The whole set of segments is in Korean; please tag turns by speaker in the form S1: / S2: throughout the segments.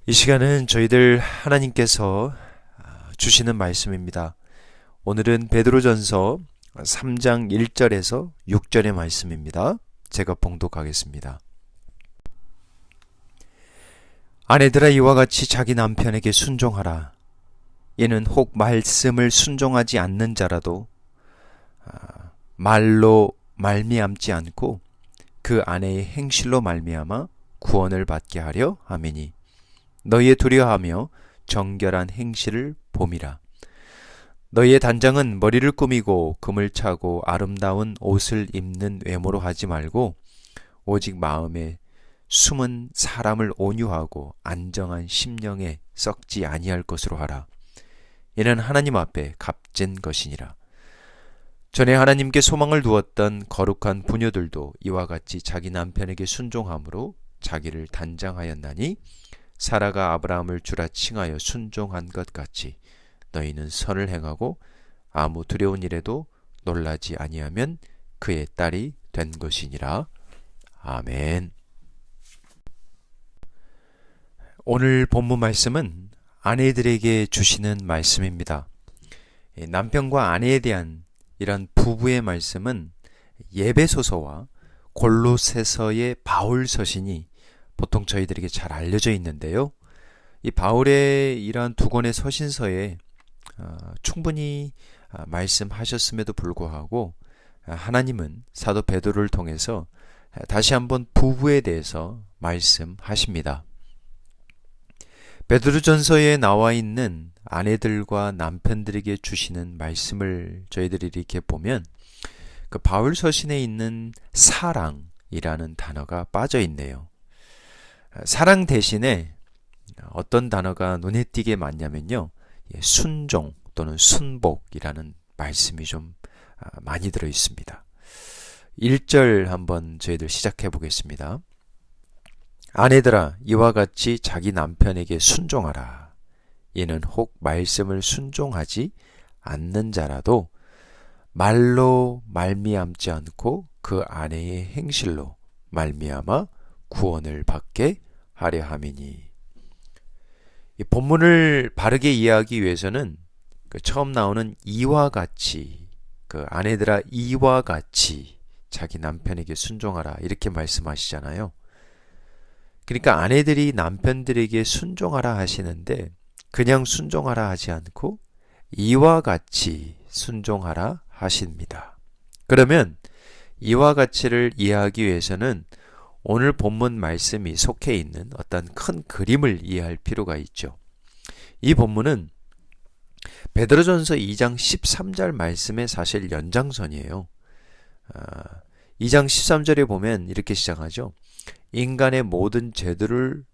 S1: 이 시간은 저희들 하나님께서 주시는 말씀입니다. 오늘은 베드로전서 3장 1절에서 6절의 말씀입니다. 제가 봉독하겠습니다. 아내들아 이와 같이 자기 남편에게 순종하라. 이는 혹 말씀을 순종하지 않는 자라도 말로 말미암지 않고 그 아내의 행실로 말미암아 구원을 받게 하려 함이니 너희의 두려워하며 정결한 행실을 봄이라. 너희의 단장은 머리를 꾸미고 금을 차고 아름다운 옷을 입는 외모로 하지 말고 오직 마음에 숨은 사람을 온유하고 안정한 심령에 썩지 아니할 것으로 하라. 이는 하나님 앞에 값진 것이니라. 전에 하나님께 소망을 두었던 거룩한 부녀들도 이와 같이 자기 남편에게 순종함으로 자기를 단장하였나니 사라가 아브라함을 주라 칭하여 순종한 것 같이 너희는 선을 행하고 아무 두려운 일에도 놀라지 아니하면 그의 딸이 된 것이니라. 아멘. 오늘 본문 말씀은 아내들에게 주시는 말씀입니다. 남편과 아내에 대한 이런 부부의 말씀은 예배소서와 골로새서의 바울 서신이 보통 저희들에게 잘 알려져 있는데요. 이 바울의 이러한 두 권의 서신서에 충분히 말씀하셨음에도 불구하고 하나님은 사도 베드로를 통해서 다시 한번 부부에 대해서 말씀하십니다. 베드로전서에 나와 있는 아내들과 남편들에게 주시는 말씀을 저희들이 이렇게 보면 그 바울 서신에 있는 사랑이라는 단어가 빠져 있네요. 사랑 대신에 어떤 단어가 눈에 띄게 많냐면요. 순종 또는 순복이라는 말씀이 좀 많이 들어 있습니다. 1절 한번 저희들 시작해 보겠습니다. 아내들아 이와 같이 자기 남편에게 순종하라. 이는 혹 말씀을 순종하지 않는 자라도 말로 말미암지 않고 그 아내의 행실로 말미암아 구원을 받게 하려 함이니. 이 본문을 바르게 이해하기 위해서는 처음 나오는 이와 같이, 아내들아 이와 같이 자기 남편에게 순종하라 이렇게 말씀하시잖아요. 그러니까 아내들이 남편들에게 순종하라 하시는데 그냥 순종하라 하지 않고 이와 같이 순종하라 하십니다. 그러면 이와 같이를 이해하기 위해서는 오늘 본문 말씀이 속해 있는 어떤 큰 그림을 이해할 필요가 있죠. 이 본문은 베드로전서 2장 13절 말씀의 사실 연장선이에요. 2장 13절에 보면 이렇게 시작하죠. 인간의 모든 죄들을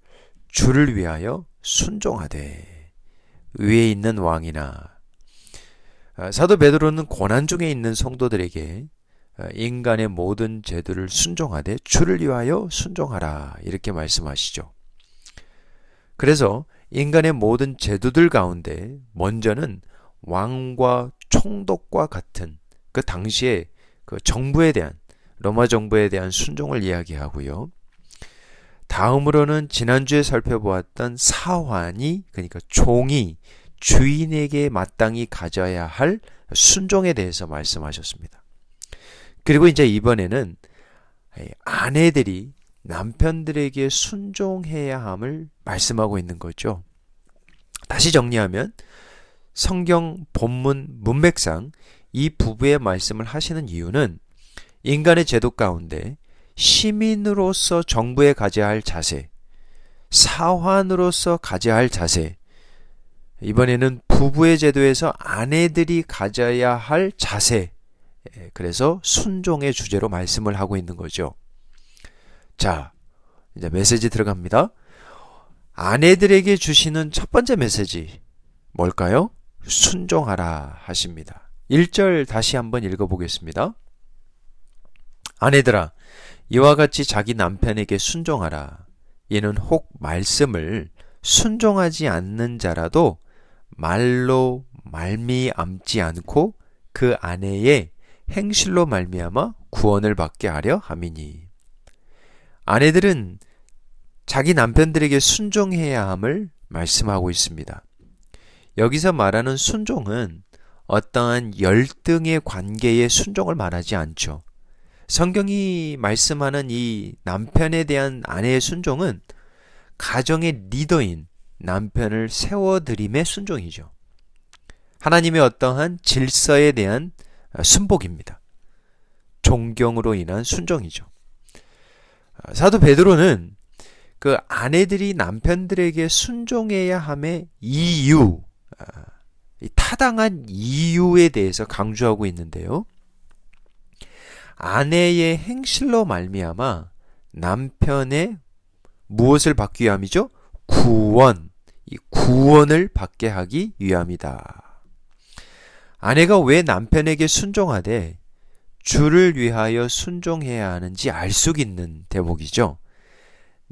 S1: 주를 위하여 순종하되 위에 있는 왕이나. 사도 베드로는 고난 중에 있는 성도들에게 인간의 모든 죄들을 순종하되 주를 위하여 순종하라 이렇게 말씀하시죠. 그래서 인간의 모든 제도들 가운데 먼저는 왕과 총독과 같은 그 당시에 그 정부에 대한 로마 정부에 대한 순종을 이야기하고요. 다음으로는 지난주에 살펴보았던 사환이 그러니까 종이 주인에게 마땅히 가져야 할 순종에 대해서 말씀하셨습니다. 그리고 이제 이번에는 아내들이 남편들에게 순종해야 함을 말씀하고 있는 거죠. 다시 정리하면 성경 본문 문맥상 이 부부의 말씀을 하시는 이유는 인간의 제도 가운데 시민으로서 정부에 가져야 할 자세, 사환으로서 가져야 할 자세, 이번에는 부부의 제도에서 아내들이 가져야 할 자세, 그래서 순종의 주제로 말씀을 하고 있는 거죠. 자, 이제 메시지 들어갑니다. 아내들에게 주시는 첫 번째 메시지 뭘까요? 순종하라 하십니다. 1절 다시 한번 읽어보겠습니다. 아내들아 이와 같이 자기 남편에게 순종하라. 이는 혹 말씀을 순종하지 않는 자라도 말로 말미암지 않고 그 아내의 행실로 말미암아 구원을 받게 하려 함이니. 아내들은 자기 남편들에게 순종해야 함을 말씀하고 있습니다. 여기서 말하는 순종은 어떠한 열등의 관계의 순종을 말하지 않죠. 성경이 말씀하는 이 남편에 대한 아내의 순종은 가정의 리더인 남편을 세워드림의 순종이죠. 하나님의 어떠한 질서에 대한 순복입니다. 존경으로 인한 순종이죠. 사도 베드로는 그 아내들이 남편들에게 순종해야 함의 이유, 타당한 이유에 대해서 강조하고 있는데요. 아내의 행실로 말미암아 남편의 무엇을 받기 위함이죠? 구원, 이 구원을 받게 하기 위함이다. 아내가 왜 남편에게 순종하되 주를 위하여 순종해야 하는지 알 수 있는 대목이죠.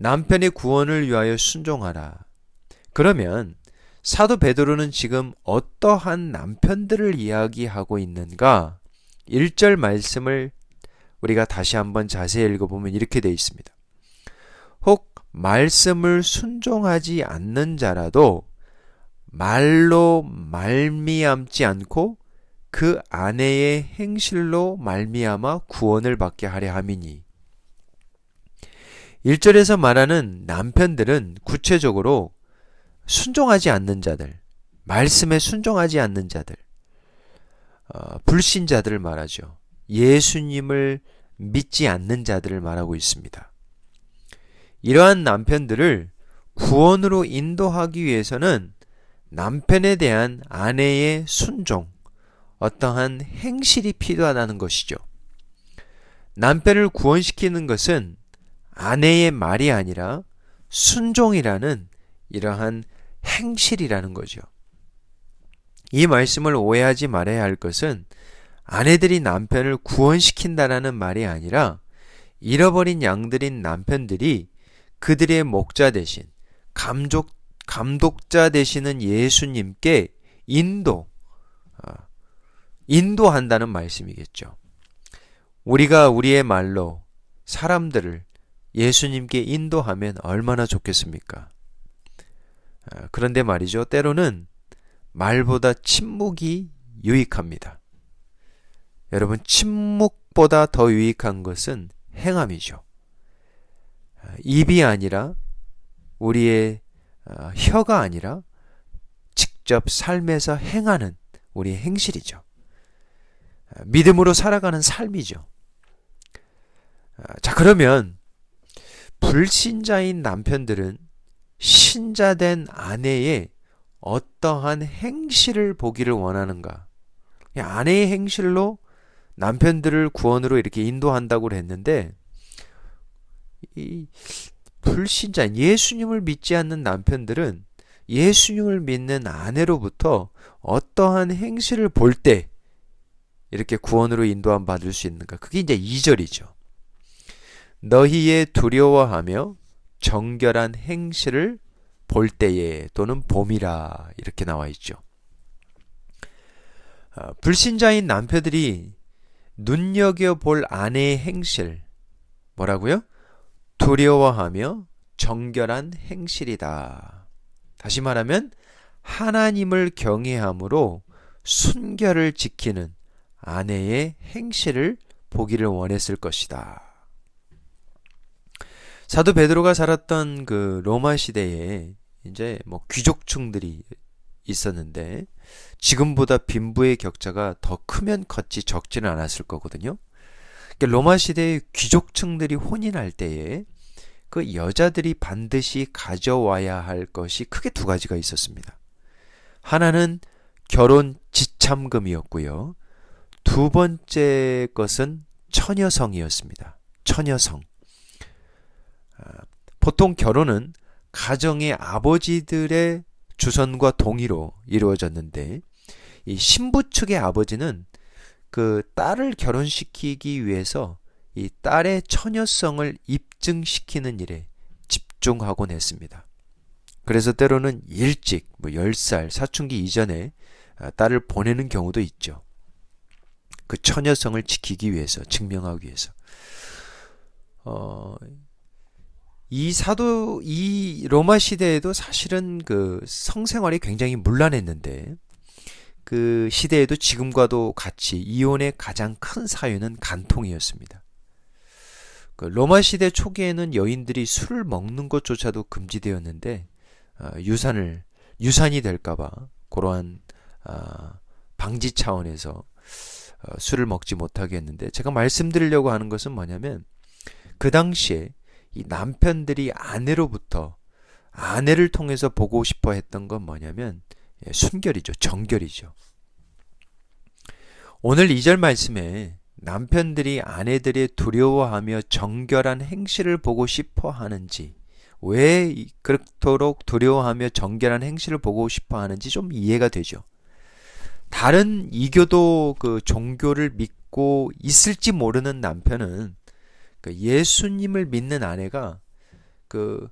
S1: 남편의 구원을 위하여 순종하라. 그러면 사도 베드로는 지금 어떠한 남편들을 이야기하고 있는가? 1절 말씀을 우리가 다시 한번 자세히 읽어보면 이렇게 되어 있습니다. 혹 말씀을 순종하지 않는 자라도 말로 말미암지 않고 그 아내의 행실로 말미암아 구원을 받게 하려 함이니. 1절에서 말하는 남편들은 구체적으로 순종하지 않는 자들, 말씀에 순종하지 않는 자들, 불신자들을 말하죠. 예수님을 믿지 않는 자들을 말하고 있습니다. 이러한 남편들을 구원으로 인도하기 위해서는 남편에 대한 아내의 순종, 어떠한 행실이 필요하다는 것이죠. 남편을 구원시키는 것은 아내의 말이 아니라 순종이라는 이러한 행실이라는 거죠. 이 말씀을 오해하지 말아야 할 것은 아내들이 남편을 구원시킨다라는 말이 아니라 잃어버린 양들인 남편들이 그들의 목자 대신 감독자 되시는 예수님께 인도한다는 말씀이겠죠. 우리가 우리의 말로 사람들을 예수님께 인도하면 얼마나 좋겠습니까? 그런데 말이죠. 때로는 말보다 침묵이 유익합니다. 여러분, 침묵보다 더 유익한 것은 행함이죠. 입이 아니라 우리의 혀가 아니라 직접 삶에서 행하는 우리의 행실이죠. 믿음으로 살아가는 삶이죠. 자, 그러면 불신자인 남편들은 신자된 아내의 어떠한 행실을 보기를 원하는가? 아내의 행실로 남편들을 구원으로 이렇게 인도한다고 했는데, 이 불신자, 예수님을 믿지 않는 남편들은 예수님을 믿는 아내로부터 어떠한 행실을 볼 때 이렇게 구원으로 인도함 받을 수 있는가? 그게 이제 2절이죠. 너희의 두려워하며 정결한 행실을 볼 때에 또는 봄이라 이렇게 나와 있죠. 불신자인 남편들이 눈여겨볼 아내의 행실, 뭐라고요? 두려워하며 정결한 행실이다. 다시 말하면 하나님을 경외함으로 순결을 지키는 아내의 행실을 보기를 원했을 것이다. 사도 베드로가 살았던 그 로마 시대에 이제 뭐 귀족층들이 있었는데 지금보다 빈부의 격차가 더 크면 컸지 적지는 않았을 거거든요. 로마 시대의 귀족층들이 혼인할 때에 그 여자들이 반드시 가져와야 할 것이 크게 두 가지가 있었습니다. 하나는 결혼 지참금이었고요. 두 번째 것은 처녀성이었습니다. 처녀성. 보통 결혼은 가정의 아버지들의 주선과 동의로 이루어졌는데 이 신부 측의 아버지는 그 딸을 결혼시키기 위해서 이 딸의 처녀성을 입증시키는 일에 집중하곤 했습니다. 그래서 때로는 일찍 10살 사춘기 이전에 딸을 보내는 경우도 있죠. 그 처녀성을 지키기 위해서, 증명하기 위해서. 이 로마 시대에도 사실은 그 성생활이 굉장히 문란했는데, 그 시대에도 지금과도 같이 이혼의 가장 큰 사유는 간통이었습니다. 그 로마 시대 초기에는 여인들이 술을 먹는 것조차도 금지되었는데, 유산이 될까봐 그러한 방지 차원에서 술을 먹지 못하게 했는데, 제가 말씀드리려고 하는 것은 뭐냐면, 그 당시에 이 남편들이 아내를 통해서 보고 싶어 했던 건 뭐냐면 순결이죠. 정결이죠. 오늘 2절 말씀에 남편들이 아내들의 두려워하며 정결한 행실을 보고 싶어 하는지, 왜 그렇도록 두려워하며 정결한 행실을 보고 싶어 하는지 좀 이해가 되죠. 다른 이교도 그 종교를 믿고 있을지 모르는 남편은 그 예수님을 믿는 아내가 그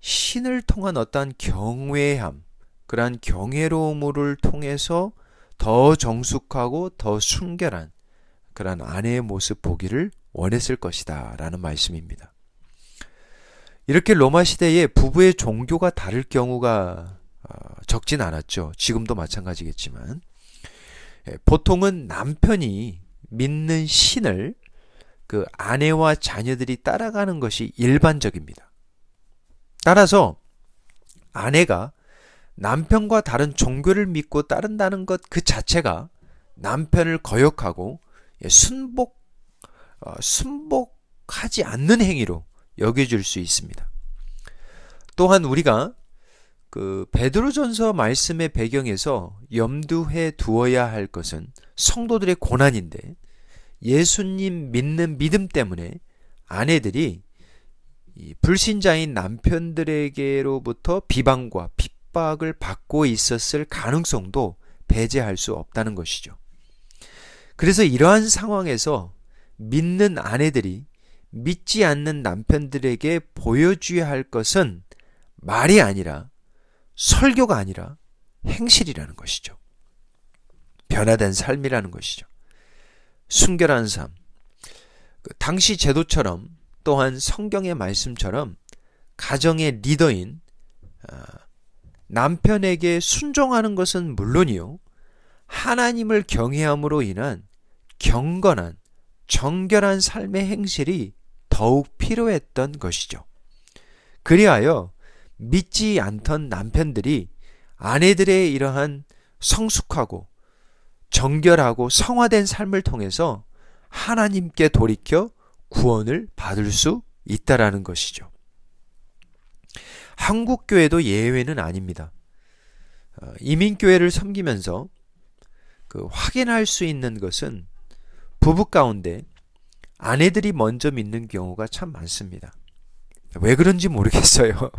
S1: 신을 통한 어떠한 경외함, 그러한 경외로움을 통해서 더 정숙하고 더 순결한 그러한 아내의 모습 보기를 원했을 것이다 라는 말씀입니다. 이렇게 로마 시대에 부부의 종교가 다를 경우가 적진 않았죠. 지금도 마찬가지겠지만, 보통은 남편이 믿는 신을 그 아내와 자녀들이 따라가는 것이 일반적입니다. 따라서 아내가 남편과 다른 종교를 믿고 따른다는 것 그 자체가 남편을 거역하고 순복하지 않는 행위로 여겨질 수 있습니다. 또한 우리가 그 베드로전서 말씀의 배경에서 염두해 두어야 할 것은 성도들의 고난인데, 예수님 믿는 믿음 때문에 아내들이 이 불신자인 남편들에게로부터 비방과 핍박을 받고 있었을 가능성도 배제할 수 없다는 것이죠. 그래서 이러한 상황에서 믿는 아내들이 믿지 않는 남편들에게 보여줘야 할 것은 말이 아니라, 설교가 아니라 행실이라는 것이죠. 변화된 삶이라는 것이죠. 순결한 삶. 당시 제도처럼, 또한 성경의 말씀처럼 가정의 리더인 남편에게 순종하는 것은 물론이요, 하나님을 경외함으로 인한 경건한 정결한 삶의 행실이 더욱 필요했던 것이죠. 그리하여 믿지 않던 남편들이 아내들의 이러한 성숙하고 정결하고 성화된 삶을 통해서 하나님께 돌이켜 구원을 받을 수 있다라는 것이죠. 한국교회도 예외는 아닙니다. 이민교회를 섬기면서 확인할 수 있는 것은 부부 가운데 아내들이 먼저 믿는 경우가 참 많습니다. 왜 그런지 모르겠어요.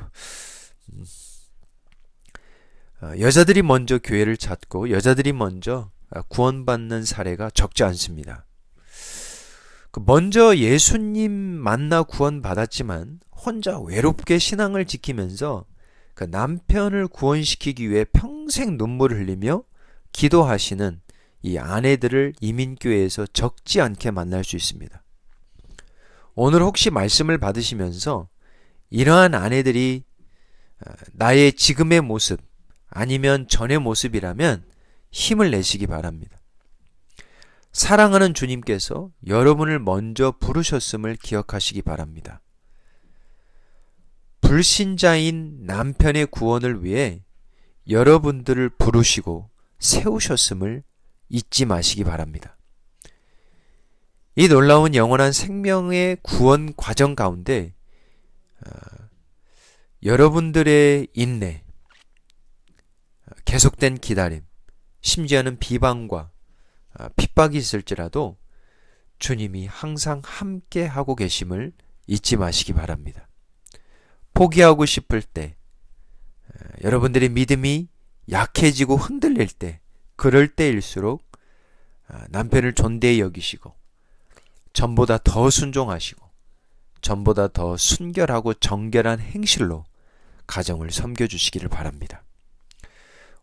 S1: 여자들이 먼저 교회를 찾고 여자들이 먼저 구원받는 사례가 적지 않습니다. 먼저 예수님 만나 구원받았지만 혼자 외롭게 신앙을 지키면서 그 남편을 구원시키기 위해 평생 눈물을 흘리며 기도하시는 이 아내들을 이민교회에서 적지 않게 만날 수 있습니다. 오늘 혹시 말씀을 받으시면서 이러한 아내들이 나의 지금의 모습 아니면 전의 모습이라면 힘을 내시기 바랍니다. 사랑하는 주님께서 여러분을 먼저 부르셨음을 기억하시기 바랍니다. 불신자인 남편의 구원을 위해 여러분들을 부르시고 세우셨음을 잊지 마시기 바랍니다. 이 놀라운 영원한 생명의 구원 과정 가운데 여러분들의 인내, 계속된 기다림, 심지어는 비방과 핍박이 있을지라도 주님이 항상 함께 하고 계심을 잊지 마시기 바랍니다. 포기하고 싶을 때, 여러분들의 믿음이 약해지고 흔들릴 때, 그럴 때일수록 남편을 존대히 여기시고 전보다 더 순종하시고 전보다 더 순결하고 정결한 행실로 가정을 섬겨주시기를 바랍니다.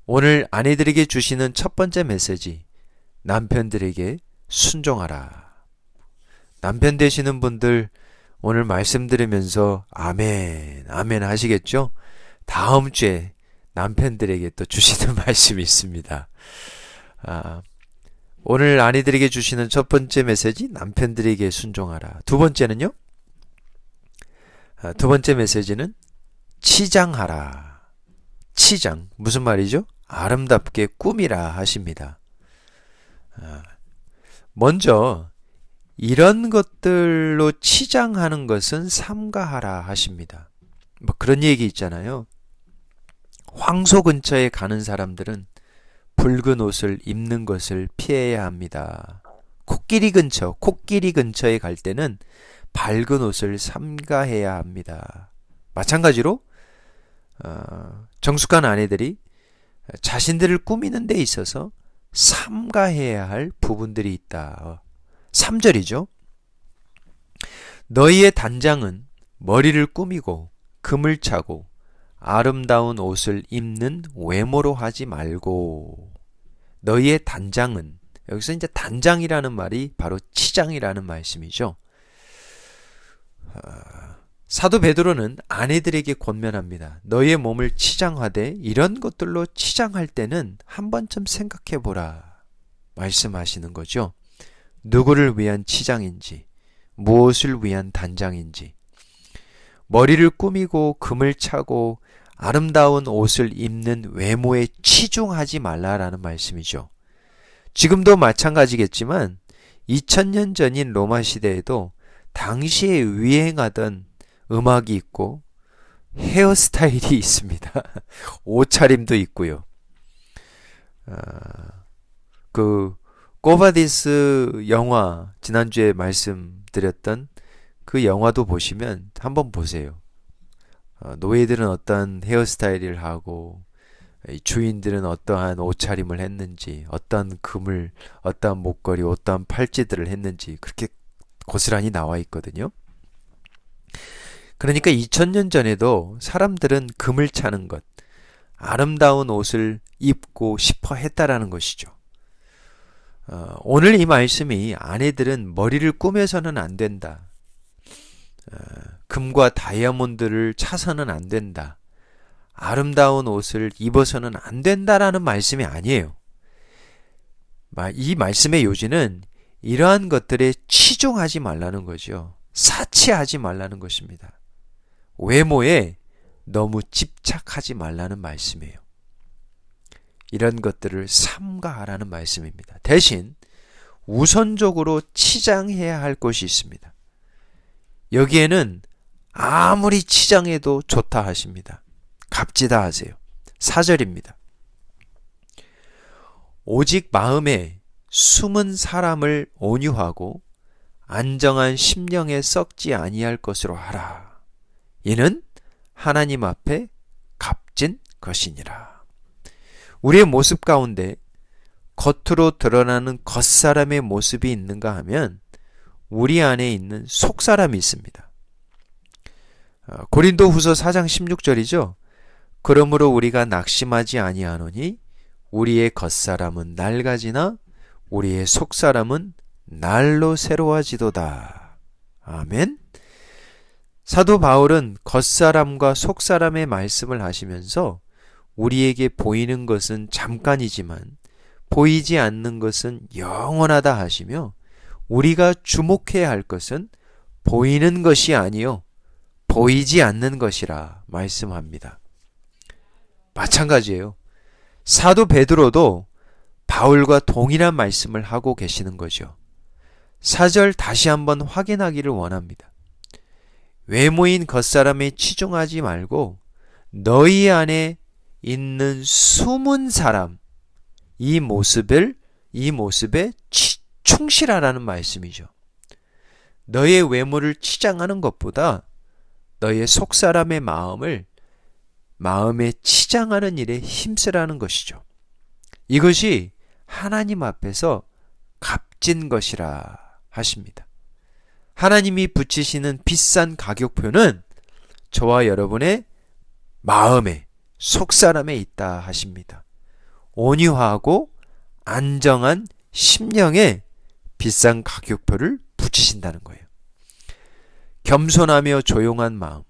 S1: 오늘 아내들에게 주시는 첫 번째 메시지, 남편들에게 순종하라. 남편 되시는 분들, 오늘 말씀 들으면서 아멘, 아멘 하시겠죠? 다음 주에 남편들에게 또 주시는 말씀이 있습니다. 오늘 아내들에게 주시는 첫 번째 메시지, 남편들에게 순종하라. 두 번째는요? 두 번째 메시지는 치장하라. 치장, 무슨 말이죠? 아름답게 꾸미라 하십니다. 먼저 이런 것들로 치장하는 것은 삼가하라 하십니다. 뭐 그런 얘기 있잖아요. 황소 근처에 가는 사람들은 붉은 옷을 입는 것을 피해야 합니다. 코끼리 근처에 갈 때는 밝은 옷을 삼가해야 합니다. 마찬가지로 정숙한 아내들이 자신들을 꾸미는 데 있어서 삼가해야 할 부분들이 있다. 3절이죠. 너희의 단장은 머리를 꾸미고 금을 차고 아름다운 옷을 입는 외모로 하지 말고. 너희의 단장은, 여기서 이제 단장이라는 말이 바로 치장이라는 말씀이죠. 사도 베드로는 아내들에게 권면합니다. 너희의 몸을 치장하되 이런 것들로 치장할 때는 한 번쯤 생각해 보라 말씀하시는 거죠. 누구를 위한 치장인지, 무엇을 위한 단장인지, 머리를 꾸미고 금을 차고 아름다운 옷을 입는 외모에 치중하지 말라라는 말씀이죠. 지금도 마찬가지겠지만 2000년 전인 로마 시대에도 당시에 유행하던 음악이 있고 헤어스타일이 있습니다. 옷차림도 있고요. 꼬바디스 영화, 지난주에 말씀드렸던 그 영화도 보시면 한번 보세요. 노예들은 어떤 헤어스타일을 하고 주인들은 어떠한 옷차림을 했는지, 어떠한 금을, 어떠한 목걸이, 어떠한 팔찌들을 했는지 그렇게 고스란히 나와 있거든요. 그러니까 2000년 전에도 사람들은 금을 차는 것, 아름다운 옷을 입고 싶어 했다라는 것이죠. 오늘 이 말씀이 아내들은 머리를 꾸며서는 안 된다. 금과 다이아몬드를 차서는 안 된다. 아름다운 옷을 입어서는 안 된다라는 말씀이 아니에요. 이 말씀의 요지는 이러한 것들에 치중하지 말라는 거죠. 사치하지 말라는 것입니다. 외모에 너무 집착하지 말라는 말씀이에요. 이런 것들을 삼가하라는 말씀입니다. 대신 우선적으로 치장해야 할 것이 있습니다. 여기에는 아무리 치장해도 좋다 하십니다. 값지다 하세요. 4절입니다. 오직 마음에 숨은 사람을 온유하고 안정한 심령에 썩지 아니할 것으로 하라. 이는 하나님 앞에 값진 것이니라. 우리의 모습 가운데 겉으로 드러나는 겉사람의 모습이 있는가 하면 우리 안에 있는 속사람이 있습니다. 고린도후서 4장 16절이죠. 그러므로 우리가 낙심하지 아니하노니 우리의 겉사람은 낡아지나 우리의 속사람은 날로 새로워지도다. 아멘. 사도 바울은 겉사람과 속사람의 말씀을 하시면서 우리에게 보이는 것은 잠깐이지만 보이지 않는 것은 영원하다 하시며 우리가 주목해야 할 것은 보이는 것이 아니요 보이지 않는 것이라 말씀합니다. 마찬가지예요. 사도 베드로도 바울과 동일한 말씀을 하고 계시는 거죠. 4절 다시 한번 확인하기를 원합니다. 외모인 겉사람에 치중하지 말고 너희 안에 있는 숨은 사람, 이 모습에 충실하라는 말씀이죠. 너의 외모를 치장하는 것보다 너의 속사람의 마음에 치장하는 일에 힘쓰라는 것이죠. 이것이 하나님 앞에서 값진 것이라 하십니다. 하나님이 붙이시는 비싼 가격표는 저와 여러분의 마음에, 속사람에 있다 하십니다. 온유하고 안정한 심령에 비싼 가격표를 붙이신다는 거예요. 겸손하며 조용한 마음,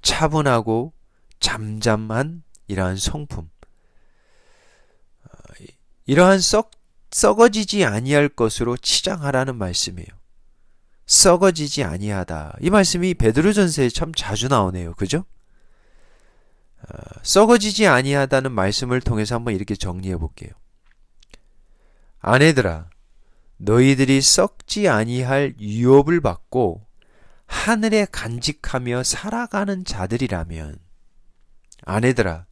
S1: 차분하고 잠잠한 이러한 성품, 이러한 썩어지지 아니할 것으로 치장하라는 말씀이에요. 썩어지지 아니하다. 이 말씀이 베드로전서에 참 자주 나오네요. 그죠? 썩어지지 아니하다는 말씀을 통해서 한번 이렇게 정리해 볼게요. 아내들아, 너희들이 썩지 아니할 유업을 받고 하늘에 간직하며 살아가는 자들이라면, 아내들아,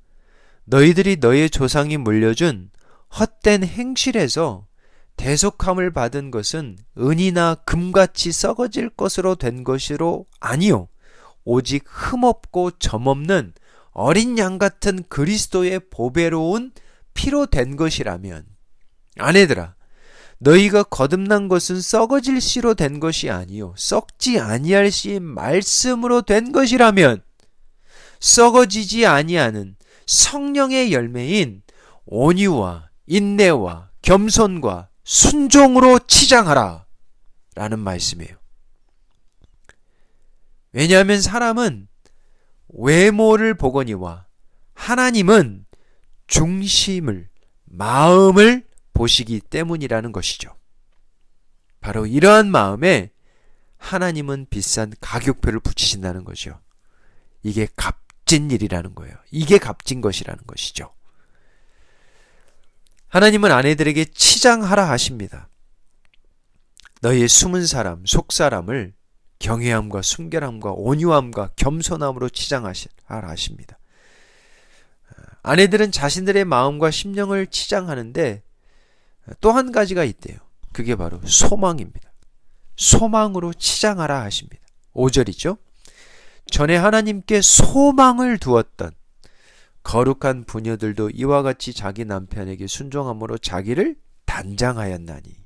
S1: 너희들이 너희 조상이 물려준 헛된 행실에서 대속함을 받은 것은 은이나 금같이 썩어질 것으로 된 것으로 아니요 오직 흠없고 점없는 어린 양 같은 그리스도의 보배로운 피로 된 것이라면, 아내들아, 너희가 거듭난 것은 썩어질 씨로 된 것이 아니요 썩지 아니할 씨의 말씀으로 된 것이라면, 썩어지지 아니하는 성령의 열매인 온유와 인내와 겸손과 순종으로 치장하라 라는 말씀이에요. 왜냐하면 사람은 외모를 보거니와 하나님은 중심을, 마음을 보시기 때문이라는 것이죠. 바로 이러한 마음에 하나님은 비싼 가격표를 붙이신다는 거죠. 이게 값진 일이라는 거예요. 이게 값진 것이라는 것이죠. 하나님은 아내들에게 치장하라 하십니다. 너희의 숨은 사람, 속사람을 경외함과 순결함과 온유함과 겸손함으로 치장하라 하십니다. 아내들은 자신들의 마음과 심령을 치장하는데 또 한 가지가 있대요. 그게 바로 소망입니다. 소망으로 치장하라 하십니다. 5절이죠. 전에 하나님께 소망을 두었던 거룩한 부녀들도 이와 같이 자기 남편에게 순종함으로 자기를 단장하였나니,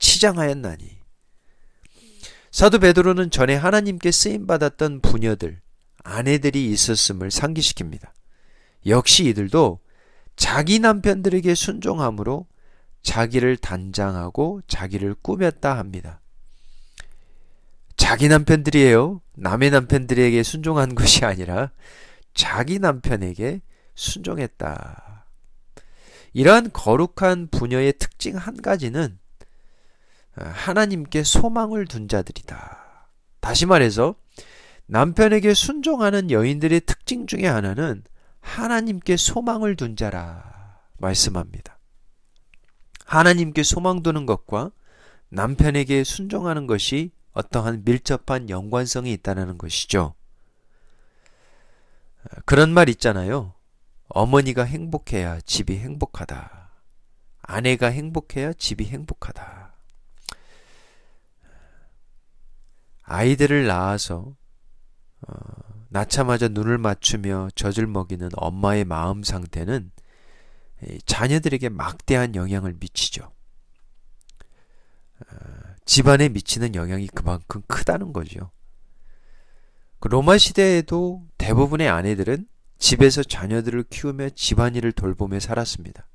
S1: 치장하였나니. 사도 베드로는 전에 하나님께 쓰임받았던 부녀들, 아내들이 있었음을 상기시킵니다. 역시 이들도 자기 남편들에게 순종함으로 자기를 단장하고 자기를 꾸몄다 합니다. 자기 남편들이에요. 남의 남편들에게 순종한 것이 아니라 자기 남편에게 순종했다. 이러한 거룩한 부녀의 특징 한 가지는 하나님께 소망을 둔 자들이다. 다시 말해서 남편에게 순종하는 여인들의 특징 중에 하나는 하나님께 소망을 둔 자라 말씀합니다. 하나님께 소망 두는 것과 남편에게 순종하는 것이 어떠한 밀접한 연관성이 있다는 것이죠. 그런 말 있잖아요. 어머니가 행복해야 집이 행복하다. 아내가 행복해야 집이 행복하다. 아이들을 낳아서 낳자마자 눈을 맞추며 젖을 먹이는 엄마의 마음 상태는 자녀들에게 막대한 영향을 미치죠. 집안에 미치는 영향이 그만큼 크다는 거죠. 로마 시대에도 대부분의 아내들은 집에서 자녀들을 키우며 집안일을 돌보며 살았습니다.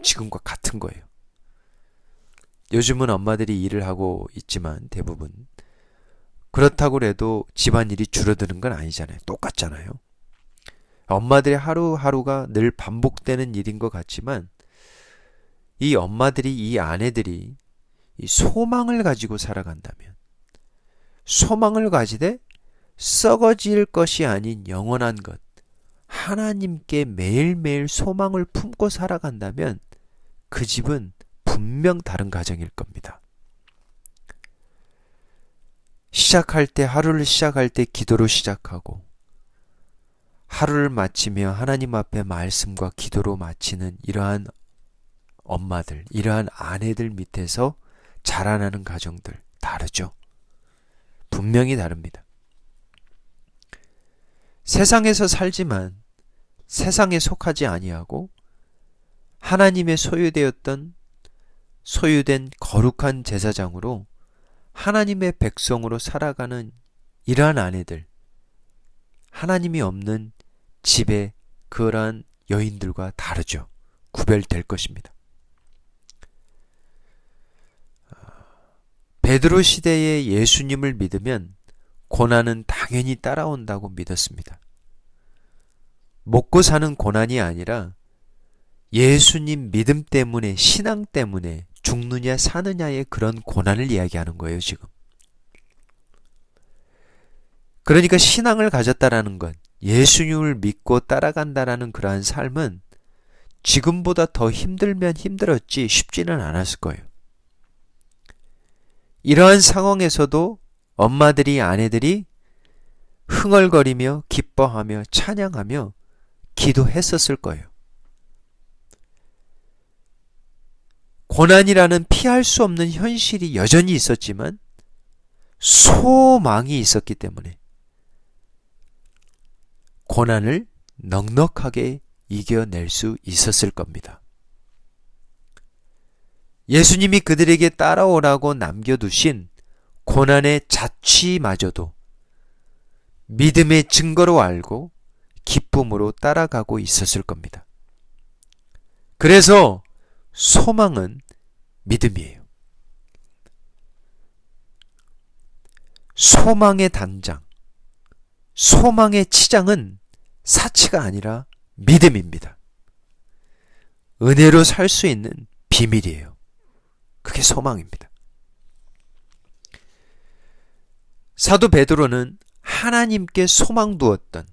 S1: 지금과 같은 거예요. 요즘은 엄마들이 일을 하고 있지만 대부분 그렇다고 해도 집안일이 줄어드는 건 아니잖아요. 똑같잖아요. 엄마들의 하루하루가 늘 반복되는 일인 것 같지만 이 엄마들이, 이 아내들이 이 소망을 가지고 살아간다면, 소망을 가지되 썩어질 것이 아닌 영원한 것, 하나님께 매일매일 소망을 품고 살아간다면 그 집은 분명 다른 가정일 겁니다. 하루를 시작할 때 기도로 시작하고 하루를 마치며 하나님 앞에 말씀과 기도로 마치는 이러한 엄마들, 이러한 아내들 밑에서 자라나는 가정들 다르죠. 분명히 다릅니다. 세상에서 살지만 세상에 속하지 아니하고 하나님의 소유된 거룩한 제사장으로 하나님의 백성으로 살아가는 이러한 아내들, 하나님이 없는 집의 그러한 여인들과 다르죠. 구별될 것입니다. 베드로 시대에 예수님을 믿으면 고난은 당연히 따라온다고 믿었습니다. 먹고 사는 고난이 아니라 예수님 믿음 때문에, 신앙 때문에 죽느냐 사느냐의 그런 고난을 이야기하는 거예요, 지금. 그러니까 신앙을 가졌다라는 것, 예수님을 믿고 따라간다라는 그러한 삶은 지금보다 더 힘들면 힘들었지 쉽지는 않았을 거예요. 이러한 상황에서도 엄마들이, 아내들이 흥얼거리며 기뻐하며 찬양하며 기도했었을 거예요. 고난이라는 피할 수 없는 현실이 여전히 있었지만 소망이 있었기 때문에 고난을 넉넉하게 이겨낼 수 있었을 겁니다. 예수님이 그들에게 따라오라고 남겨두신 고난의 자취마저도 믿음의 증거로 알고 기쁨으로 따라가고 있었을 겁니다. 그래서 소망은 믿음이에요. 소망의 단장, 소망의 치장은 사치가 아니라 믿음입니다. 은혜로 살 수 있는 비밀이에요. 그게 소망입니다. 사도 베드로는 하나님께 소망 두었던,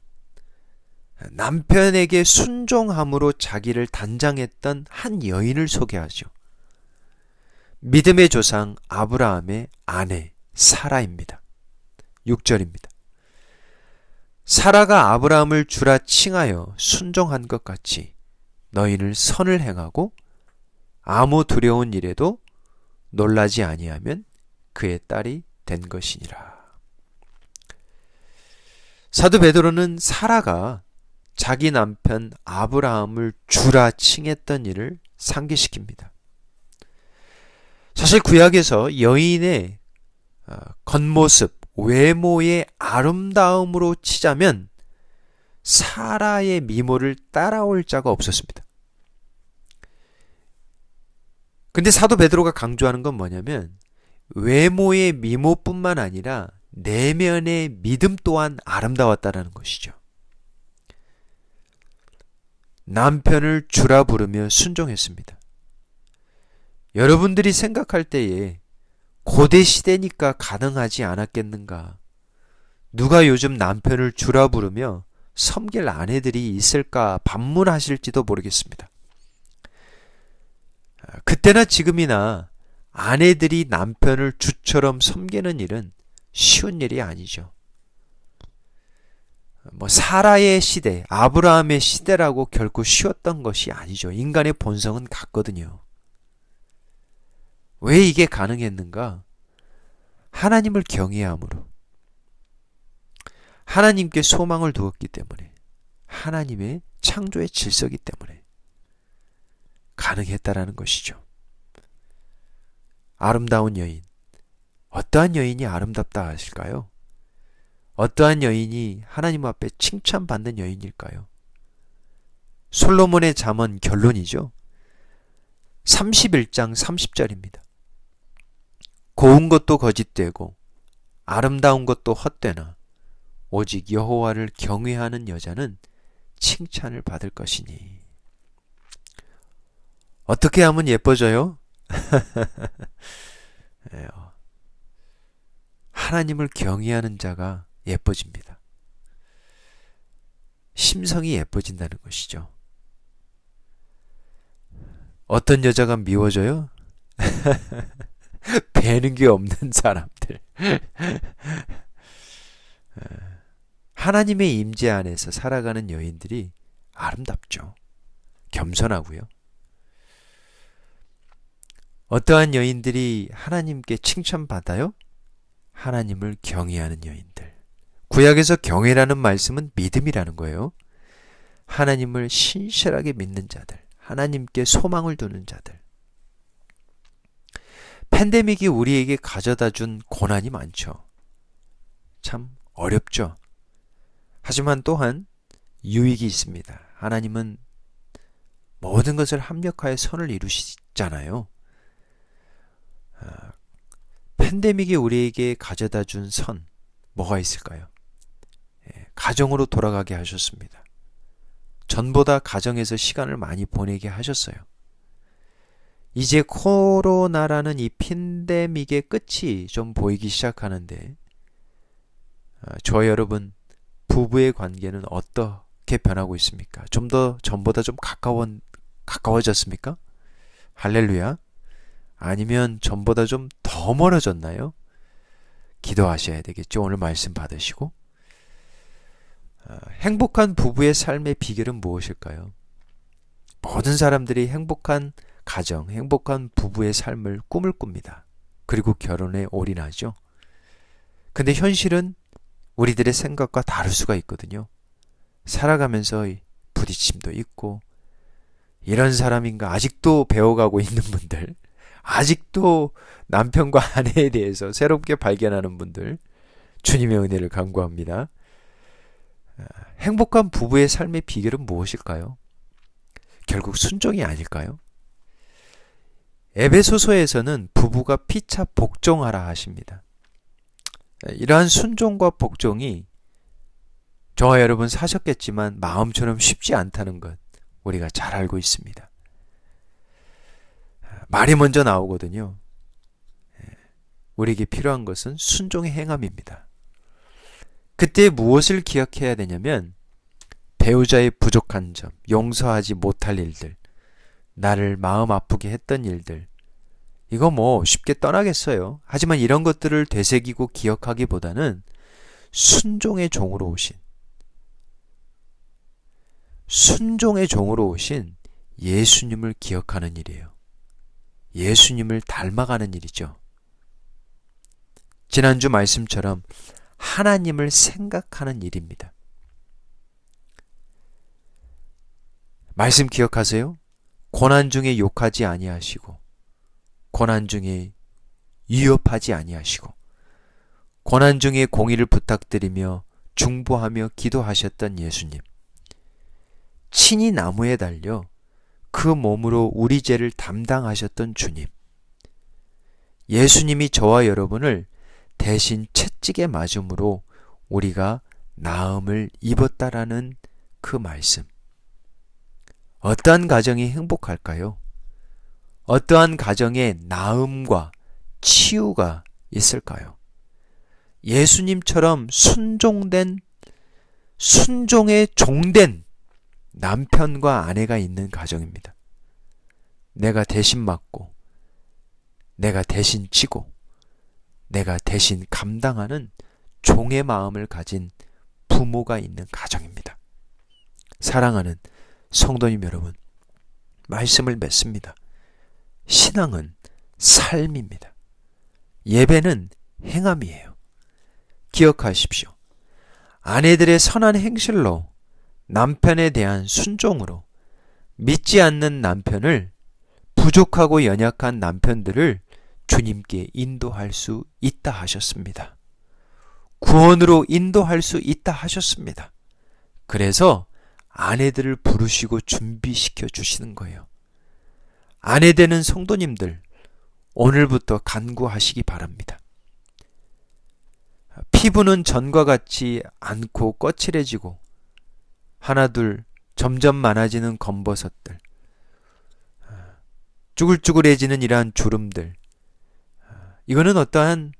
S1: 남편에게 순종함으로 자기를 단장했던 한 여인을 소개하죠. 믿음의 조상 아브라함의 아내 사라입니다. 6절입니다. 사라가 아브라함을 주라 칭하여 순종한 것 같이 너희는 선을 행하고 아무 두려운 일에도 놀라지 아니하면 그의 딸이 된 것이니라. 사도 베드로는 사라가 자기 남편 아브라함을 주라 칭했던 일을 상기시킵니다. 사실 구약에서 여인의 겉모습, 외모의 아름다움으로 치자면 사라의 미모를 따라올 자가 없었습니다. 근데 사도 베드로가 강조하는 건 뭐냐면 외모의 미모뿐만 아니라 내면의 믿음 또한 아름다웠다는 것이죠. 남편을 주라 부르며 순종했습니다. 여러분들이 생각할 때에 고대 시대니까 가능하지 않았겠는가? 누가 요즘 남편을 주라 부르며 섬길 아내들이 있을까 반문하실지도 모르겠습니다. 그때나 지금이나 아내들이 남편을 주처럼 섬기는 일은 쉬운 일이 아니죠. 사라의 시대, 아브라함의 시대라고 결코 쉬웠던 것이 아니죠. 인간의 본성은 같거든요. 왜 이게 가능했는가? 하나님을 경외함으로, 하나님께 소망을 두었기 때문에, 하나님의 창조의 질서이기 때문에 가능했다라는 것이죠. 아름다운 여인, 어떠한 여인이 아름답다 하실까요? 어떠한 여인이 하나님 앞에 칭찬받는 여인일까요? 솔로몬의 잠언 결론이죠. 31장 30절입니다. 고운 것도 거짓되고 아름다운 것도 헛되나 오직 여호와를 경외하는 여자는 칭찬을 받을 것이니. 어떻게 하면 예뻐져요? 하나님을 경외하는 자가 예뻐집니다. 심성이 예뻐진다는 것이죠. 어떤 여자가 미워져요? 배는 게 없는 사람들. 하나님의 임재 안에서 살아가는 여인들이 아름답죠. 겸손하고요. 어떠한 여인들이 하나님께 칭찬받아요? 하나님을 경외하는 여인들. 구약에서 경외라는 말씀은 믿음이라는 거예요. 하나님을 신실하게 믿는 자들, 하나님께 소망을 두는 자들. 팬데믹이 우리에게 가져다 준 고난이 많죠. 참 어렵죠. 하지만 또한 유익이 있습니다. 하나님은 모든 것을 합력하여 선을 이루시잖아요. 팬데믹이 우리에게 가져다 준 선, 뭐가 있을까요? 가정으로 돌아가게 하셨습니다. 전보다 가정에서 시간을 많이 보내게 하셨어요. 이제 코로나라는 이 팬데믹의 끝이 좀 보이기 시작하는데, 저와 여러분, 부부의 관계는 어떻게 변하고 있습니까? 좀 더 전보다 좀 가까워졌습니까? 할렐루야. 아니면 전보다 좀 더 멀어졌나요? 기도하셔야 되겠죠. 오늘 말씀 받으시고. 행복한 부부의 삶의 비결은 무엇일까요? 모든 사람들이 행복한 가정, 행복한 부부의 삶을 꿈을 꿉니다. 그리고 결혼에 올인하죠. 근데 현실은 우리들의 생각과 다를 수가 있거든요. 살아가면서 부딪힘도 있고, 이런 사람인가 아직도 배워가고 있는 분들, 아직도 남편과 아내에 대해서 새롭게 발견하는 분들, 주님의 은혜를 간구합니다. 행복한 부부의 삶의 비결은 무엇일까요? 결국 순종이 아닐까요? 에베소서에서는 부부가 피차 복종하라 하십니다. 이러한 순종과 복종이 저와 여러분 사셨겠지만 마음처럼 쉽지 않다는 것 우리가 잘 알고 있습니다. 말이 먼저 나오거든요. 우리에게 필요한 것은 순종의 행함입니다. 그때 무엇을 기억해야 되냐면 배우자의 부족한 점, 용서하지 못할 일들, 나를 마음 아프게 했던 일들, 이거 뭐 쉽게 떠나겠어요. 하지만 이런 것들을 되새기고 기억하기보다는 순종의 종으로 오신 예수님을 기억하는 일이에요. 예수님을 닮아가는 일이죠. 지난주 말씀처럼 하나님을 생각하는 일입니다. 말씀 기억하세요? 고난 중에 욕하지 아니하시고, 고난 중에 위협하지 아니하시고, 고난 중에 공의를 부탁드리며 중보하며 기도하셨던 예수님. 친히 나무에 달려 그 몸으로 우리 죄를 담당하셨던 주님. 예수님이 저와 여러분을 대신 채찍에 맞음으로 우리가 나음을 입었다라는 그 말씀. 어떠한 가정이 행복할까요? 어떠한 가정에 나음과 치유가 있을까요? 예수님처럼 순종의 종된 남편과 아내가 있는 가정입니다. 내가 대신 맡고, 내가 대신 지고, 내가 대신 감당하는 종의 마음을 가진 부모가 있는 가정입니다. 사랑하는 성도님 여러분, 말씀을 맺습니다. 신앙은 삶입니다. 예배는 행함이에요. 기억하십시오. 아내들의 선한 행실로, 남편에 대한 순종으로 믿지 않는 남편을, 부족하고 연약한 남편들을 주님께 인도할 수 있다 하셨습니다. 구원으로 인도할 수 있다 하셨습니다. 그래서 아내들을 부르시고 준비시켜 주시는 거예요. 아내 되는 성도님들, 오늘부터 간구하시기 바랍니다. 피부는 전과 같지 않고 거칠해지고 하나둘 점점 많아지는 검버섯들, 쭈글쭈글해지는 이러한 주름들, 이거는 어떠한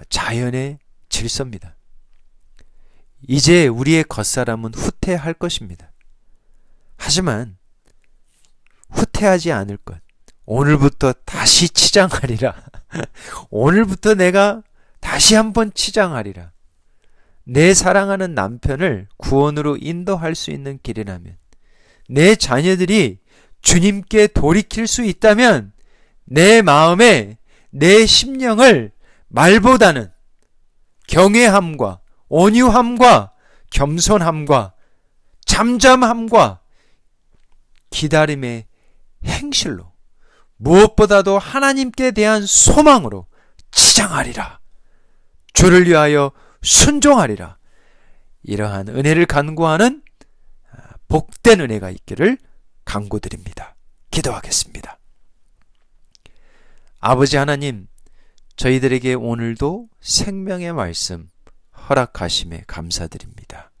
S1: 자연의 질서입니다. 이제 우리의 겉사람은 후퇴할 것입니다. 하지만 후퇴하지 않을 것, 오늘부터 다시 치장하리라. 오늘부터 내가 다시 한번 치장하리라. 내 사랑하는 남편을 구원으로 인도할 수 있는 길이라면, 내 자녀들이 주님께 돌이킬 수 있다면, 내 마음에 내 심령을 말보다는 경외함과 온유함과 겸손함과 잠잠함과 기다림의 행실로, 무엇보다도 하나님께 대한 소망으로 치장하리라. 주를 위하여 순종하리라. 이러한 은혜를 간구하는 복된 은혜가 있기를 간구드립니다. 기도하겠습니다. 아버지 하나님, 저희들에게 오늘도 생명의 말씀 허락하심에 감사드립니다.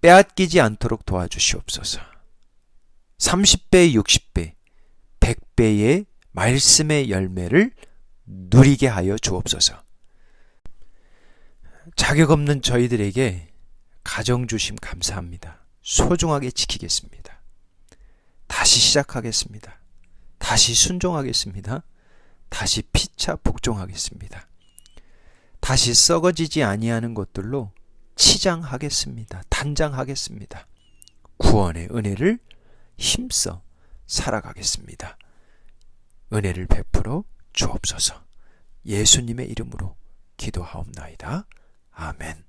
S1: 빼앗기지 않도록 도와주시옵소서. 30배, 60배, 100배의 말씀의 열매를 누리게 하여 주옵소서. 자격 없는 저희들에게 가정 주심 감사합니다. 소중하게 지키겠습니다. 다시 시작하겠습니다. 다시 순종하겠습니다. 다시 피차 복종하겠습니다. 다시 썩어지지 아니하는 것들로 치장하겠습니다. 단장하겠습니다. 구원의 은혜를 힘써 살아가겠습니다. 은혜를 베풀어 주옵소서. 예수님의 이름으로 기도하옵나이다. 아멘.